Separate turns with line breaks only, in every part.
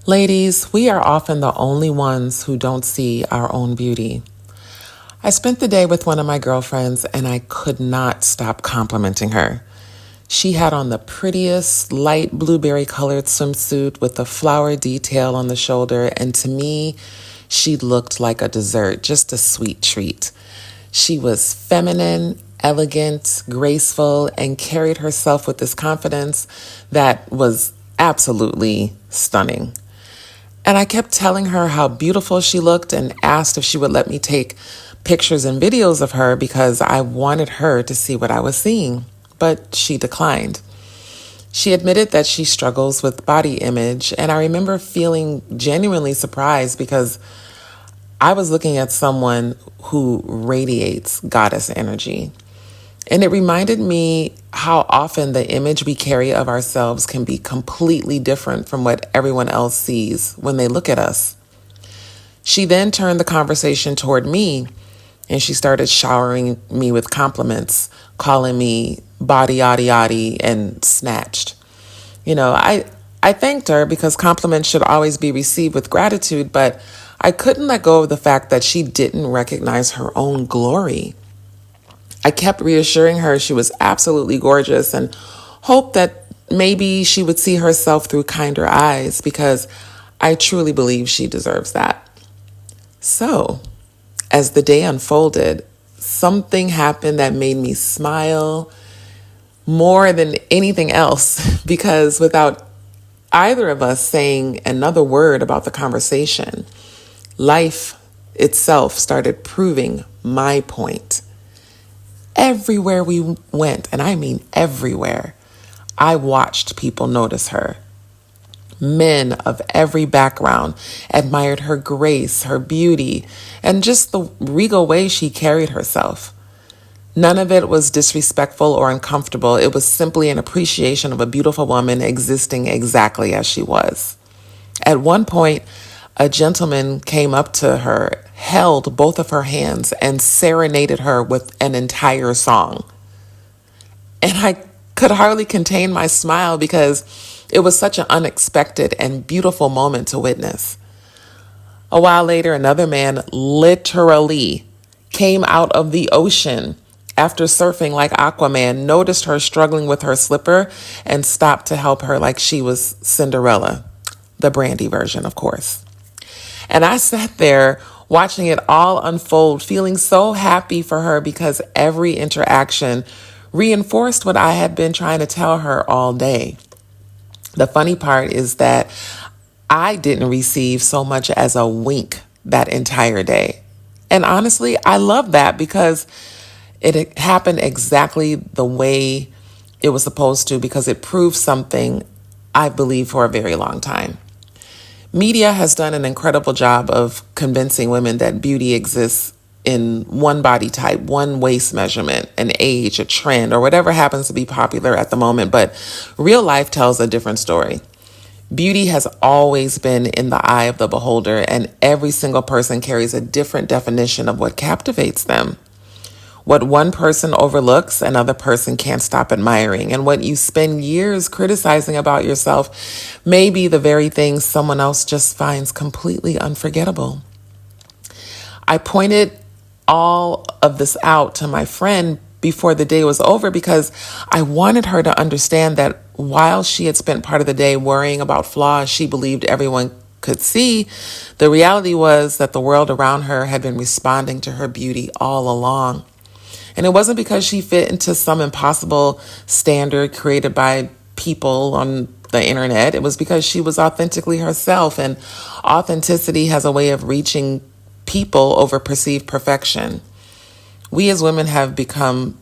Ladies, we are often the only ones who don't see our own beauty. I spent the day with one of my girlfriends and I could not stop complimenting her. She had on the prettiest light blueberry colored swimsuit with a flower detail on the shoulder, and to me, she looked like a dessert, just a sweet treat. She was feminine, elegant, graceful, and carried herself with this confidence that was absolutely stunning. And I kept telling her how beautiful she looked and asked if she would let me take pictures and videos of her because I wanted her to see what I was seeing. But she declined. She admitted that she struggles with body image, and I remember feeling genuinely surprised because I was looking at someone who radiates goddess energy. And it reminded me how often the image we carry of ourselves can be completely different from what everyone else sees when they look at us. She then turned the conversation toward me and she started showering me with compliments, calling me body yaddy yaddy and snatched. I thanked her because compliments should always be received with gratitude, but I couldn't let go of the fact that she didn't recognize her own glory. I kept reassuring her she was absolutely gorgeous and hoped that maybe she would see herself through kinder eyes because I truly believe she deserves that. So, as the day unfolded, something happened that made me smile more than anything else because without either of us saying another word about the conversation, life itself started proving my point. Everywhere we went, and I mean everywhere, I watched people notice her. Men of every background admired her grace, her beauty, and just the regal way she carried herself. None of it was disrespectful or uncomfortable. It was simply an appreciation of a beautiful woman existing exactly as she was. At one point, a gentleman came up to her, held both of her hands, and serenaded her with an entire song. And I could hardly contain my smile because it was such an unexpected and beautiful moment to witness. A while later, another man literally came out of the ocean after surfing like Aquaman, noticed her struggling with her slipper, and stopped to help her like she was Cinderella, the Brandy version, of course. And I sat there watching it all unfold, feeling so happy for her because every interaction reinforced what I had been trying to tell her all day. The funny part is that I didn't receive so much as a wink that entire day. And honestly, I love that because it happened exactly the way it was supposed to because it proved something I believed for a very long time. Media has done an incredible job of convincing women that beauty exists in one body type, one waist measurement, an age, a trend, or whatever happens to be popular at the moment. But real life tells a different story. Beauty has always been in the eye of the beholder, and every single person carries a different definition of what captivates them. What one person overlooks, another person can't stop admiring. And what you spend years criticizing about yourself may be the very thing someone else just finds completely unforgettable. I pointed all of this out to my friend before the day was over because I wanted her to understand that while she had spent part of the day worrying about flaws she believed everyone could see, the reality was that the world around her had been responding to her beauty all along. And it wasn't because she fit into some impossible standard created by people on the internet. It was because she was authentically herself, and authenticity has a way of reaching people over perceived perfection. We as women have become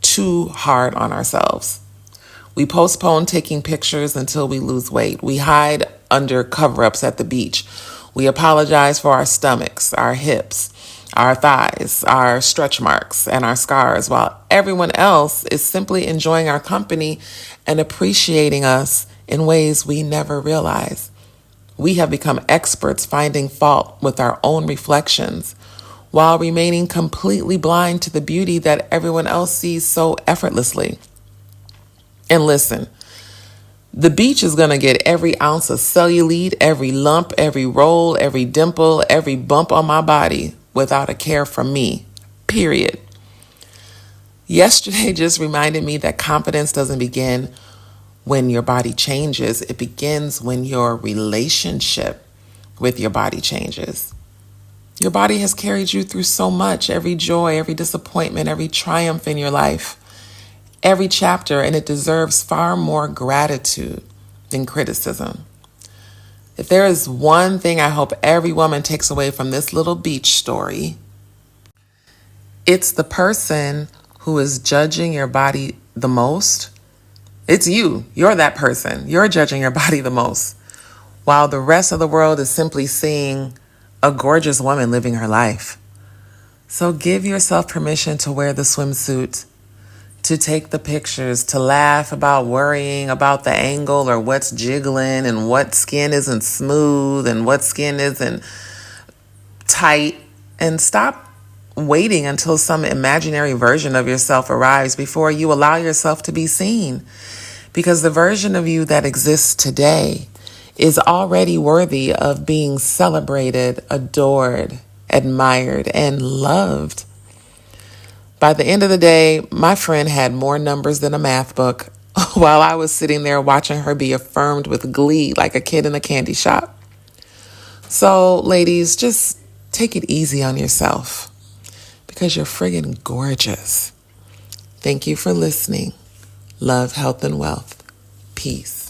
too hard on ourselves. We postpone taking pictures until we lose weight. We hide under cover-ups at the beach. We apologize for our stomachs, our hips, our thighs, our stretch marks, and our scars, while everyone else is simply enjoying our company and appreciating us in ways we never realize. We have become experts finding fault with our own reflections while remaining completely blind to the beauty that everyone else sees so effortlessly. And listen, The beach is going to get every ounce of cellulite, every lump, every roll, every dimple, every bump on my body without a care from me, period. Yesterday just reminded me that confidence doesn't begin when your body changes. It begins when your relationship with your body changes. Your body has carried you through so much, every joy, every disappointment, every triumph in your life, every chapter, and it deserves far more gratitude than criticism. If there is one thing I hope every woman takes away from this little beach story, it's the person who is judging your body the most. It's you. You're that person. You're judging your body the most, while the rest of the world is simply seeing a gorgeous woman living her life. So give yourself permission to wear the swimsuit, to take the pictures, to laugh about worrying about the angle or what's jiggling and what skin isn't smooth and what skin isn't tight, and stop waiting until some imaginary version of yourself arrives before you allow yourself to be seen. Because the version of you that exists today is already worthy of being celebrated, adored, admired, and loved. By the end of the day, my friend had more numbers than a math book while I was sitting there watching her be affirmed with glee like a kid in a candy shop. So, ladies, just take it easy on yourself because you're friggin' gorgeous. Thank you for listening. Love, health, and wealth. Peace.